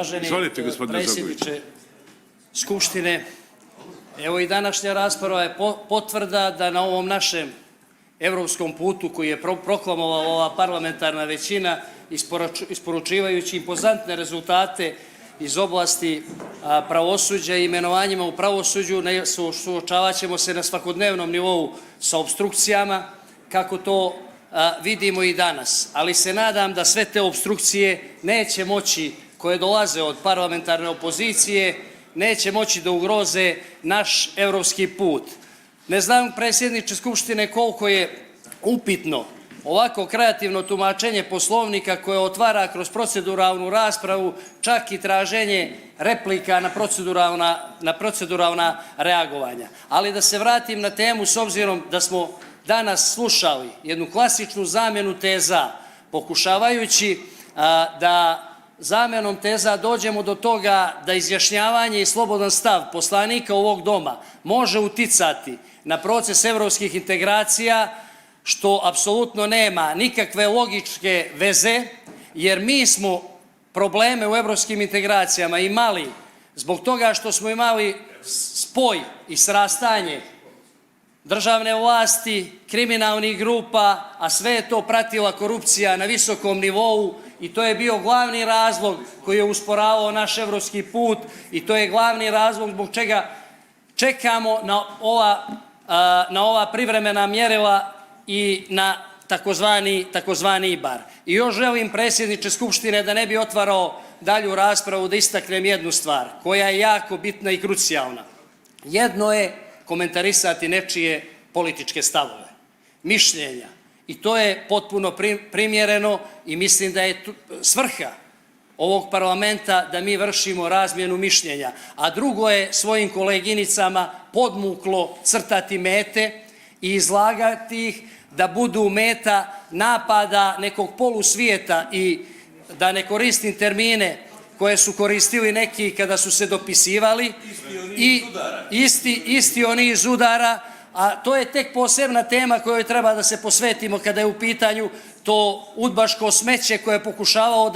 Uvaženi predsjedniče Skupštine, evo i današnja rasprava je potvrda da na ovom našem evropskom putu koji je proklamovala ova parlamentarna većina, isporučivajući impozantne rezultate iz oblasti pravosuđa i imenovanjima u pravosuđu, suočavat ćemo se na svakodnevnom nivou sa opstrukcijama, kako to vidimo i danas. Ali se nadam da sve te opstrukcije neće moći, koje dolaze od parlamentarne opozicije, neće moći da ugroze naš evropski put. Ne znam, predsjedniče Skupštine, koliko je upitno ovako kreativno tumačenje Poslovnika koje otvara kroz proceduralnu raspravu, čak i traženje replika na proceduralna reagovanja. Ali da se vratim na temu, s obzirom da smo danas slušali jednu klasičnu zamjenu teza, pokušavajući da zamjenom teza dođemo do toga da izjašnjavanje i slobodan stav poslanika ovog doma može uticati na proces evropskih integracija, što apsolutno nema nikakve logičke veze, jer mi smo probleme u evropskim integracijama imali zbog toga što smo imali spoj i srastanje državne vlasti, kriminalnih grupa, a sve je to pratila korupcija na visokom nivou i to je bio glavni razlog koji je usporavao naš evropski put i to je glavni razlog zbog čega čekamo na ova privremena mjerila i na takozvani IBAR. I još želim, predsjedniče Skupštine, da ne bi otvarao dalju raspravu, da istaknem jednu stvar koja je jako bitna i krucijalna. Jedno je komentarisati nečije političke stavove, mišljenja, i to je potpuno primjereno i mislim da je svrha ovog parlamenta da mi vršimo razmjenu mišljenja, a drugo je svojim koleginicama podmuklo crtati mete i izlagati ih da budu meta napada nekog polusvijeta i da ne koristim termine koje su koristili neki kada su se dopisivali, i isti oni iz udara, a to je tek posebna tema kojoj treba da se posvetimo kada je u pitanju to udbaško smeće koje je pokušavao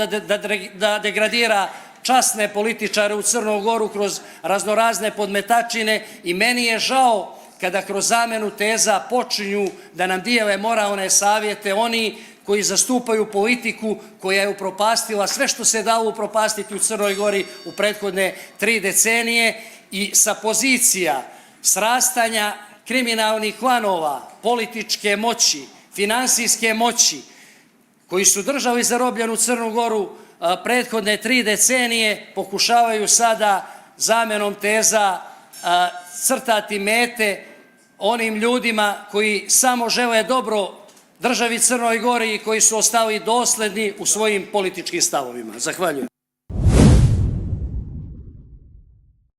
da degradira časne političare u Crnu Goru kroz raznorazne podmetačine, i meni je žao kada kroz zamjenu teza počinju da nam dijele moralne savjete oni koji zastupaju politiku koja je upropastila sve što se dalo upropastiti u Crnoj Gori u prethodne 3 decenije, i sa pozicija srastanja kriminalnih klanova, političke moći, finansijske moći, koji su držali zarobljenu Crnu Goru prethodne 3 decenije, pokušavaju sada zamjenom teza crtati mete onim ljudima koji samo žele dobro državi Crnoj Gori i koji su ostali dosledni u svojim političkim stavovima. Zahvaljujem.